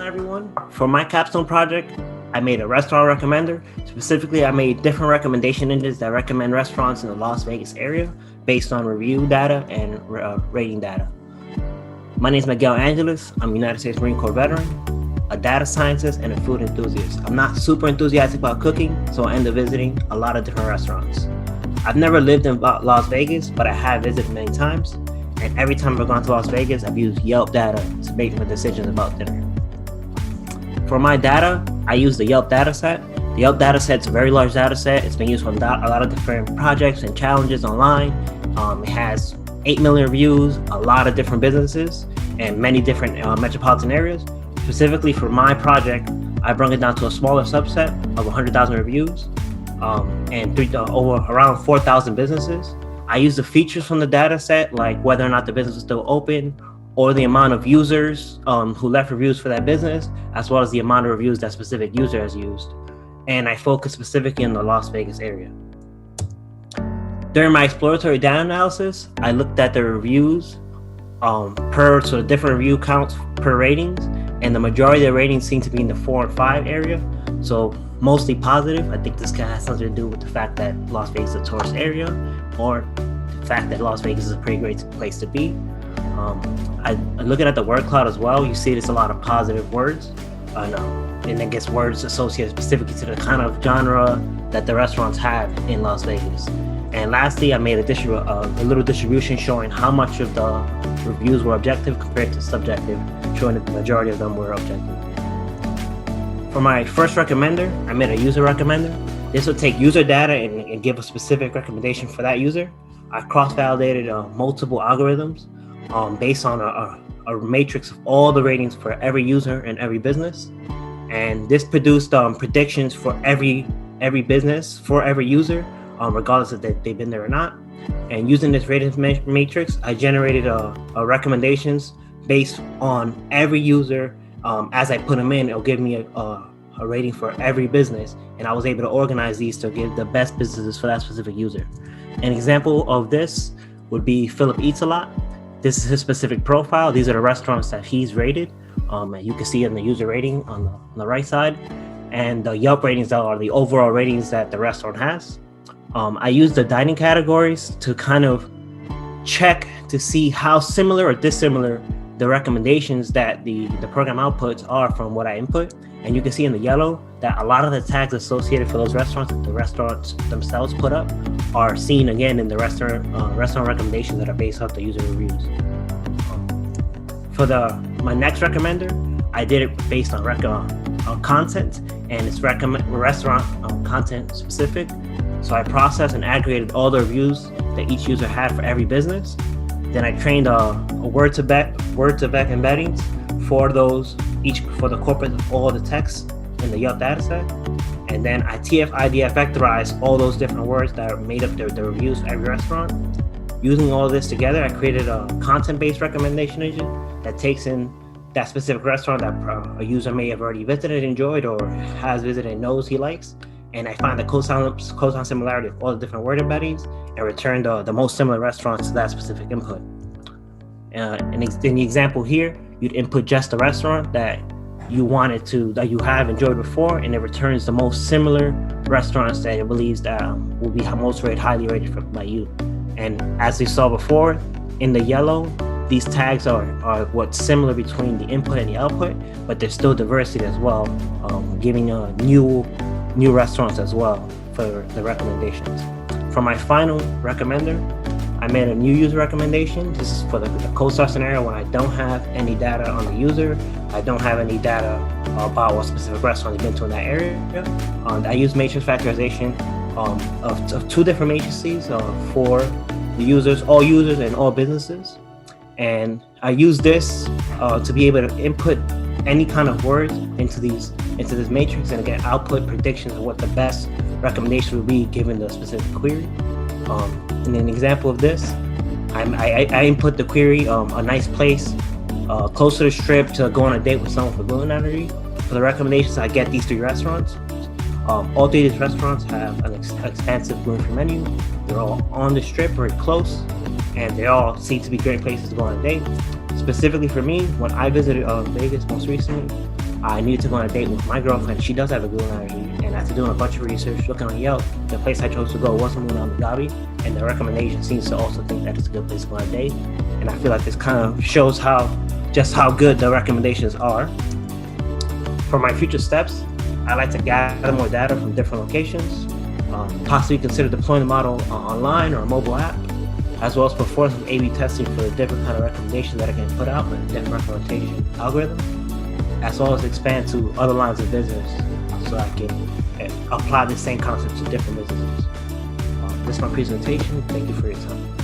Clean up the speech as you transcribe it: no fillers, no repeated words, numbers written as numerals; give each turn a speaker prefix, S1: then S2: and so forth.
S1: everyone. For my capstone project, I made a restaurant recommender. Specifically, I made different recommendation engines that recommend restaurants in the Las Vegas area based on review data and rating data. My name is Miguel Angelis. I'm a United States Marine Corps veteran, a data scientist, and a food enthusiast. I'm not super enthusiastic about cooking, so I end up visiting a lot of different restaurants. I've never lived in Las Vegas, but I have visited many times. And every time I've gone to Las Vegas, I've used Yelp data to make my decisions about dinner. For my data, I use the Yelp data set. The Yelp data set's a very large data set. It's been used for a lot of different projects and challenges online. It has 8 million reviews, a lot of different businesses, and many different metropolitan areas. Specifically for my project, I brought it down to a smaller subset of 100,000 reviews and around 4,000 businesses. I use the features from the data set, like whether or not the business is still open, or the amount of users who left reviews for that business, as well as the amount of reviews that specific user has used. And I focus specifically in the Las Vegas area. During my exploratory data analysis, I looked at the reviews the different review counts per ratings, and the majority of the ratings seem to be in the 4 and 5 area. So mostly positive. I think this has something to do with the fact that Las Vegas is a tourist area, or the fact that Las Vegas is a pretty great place to be. Looking at the word cloud as well, you see there's a lot of positive words, and I guess words associated specifically to the kind of genre that the restaurants have in Las Vegas. And lastly, I made a little distribution showing how much of the reviews were objective compared to subjective, showing that the majority of them were objective. For my first recommender, I made a user recommender. This will take user data and give a specific recommendation for that user. I cross-validated multiple algorithms based on a matrix of all the ratings for every user and every business. And this produced predictions for every business, for every user, regardless if they've been there or not. And using this ratings matrix, I generated a recommendations based on every user. As I put them in, it'll give me a rating for every business, and I was able to organize these to give the best businesses for that specific user. An example of this would be Philip Eats a Lot. This is his specific profile. These are the restaurants that he's rated. You can see in the user rating on the right side, and the Yelp ratings are the overall ratings that the restaurant has. I use the dining categories to kind of check to see how similar or dissimilar the recommendations that the program outputs are from what I input. And you can see in the yellow that a lot of the tags associated for those restaurants that the restaurants themselves put up are seen again in the restaurant recommendations that are based off the user reviews. For my next recommender, I did it based on content, and it's restaurant content specific. So I processed and aggregated all the reviews that each user had for every business. Then I trained a word-to-vec embeddings for the corpus of all the text in the Yelp dataset. And then I TF-IDF vectorized all those different words that made up the reviews for every restaurant. Using all this together, I created a content-based recommendation engine that takes in that specific restaurant that a user may have already visited, enjoyed, or has visited and knows he likes. And I find the cosine similarity of all the different word embeddings and return the most similar restaurants to that specific input. In the example here, you'd input just the restaurant that you have enjoyed before, and it returns the most similar restaurants that it believes that will be highly rated by you. And as we saw before, in the yellow, these tags are what's similar between the input and the output, but there's still diversity as well, giving new restaurants as well for the recommendations. For my final recommender, I made a new user recommendation. This is for the co-star scenario when I don't have any data on the user. I don't have any data about what specific restaurant has been to in that area. I use matrix factorization of 2 different matrices for the users, all users and all businesses. And I use this to be able to input any kind of words into this matrix and get output predictions of what the best recommendation would be given the specific query. In an example of this, I input the query, a nice place close to the strip to go on a date with someone with gluten allergy. For the recommendations, I get these 3 restaurants. All 3 of these restaurants have an expansive gluten-free menu. They're all on the strip, very close, and they all seem to be great places to go on a date. Specifically for me, when I visited Vegas most recently, I needed to go on a date with my girlfriend. She does have a good energy, and after doing a bunch of research, looking on Yelp, the place I chose to go wasn't on the lobby, and the recommendation seems to also think that it's a good place to go on a date. And I feel like this kind of shows just how good the recommendations are. For my future steps, I like to gather more data from different locations, possibly consider deploying the model online or a mobile app, as well as perform some A/B testing for the different kind of recommendations that I can put out with a different recommendation algorithm, as well as expand to other lines of business so I can apply the same concepts to different businesses. This is my presentation. Thank you for your time.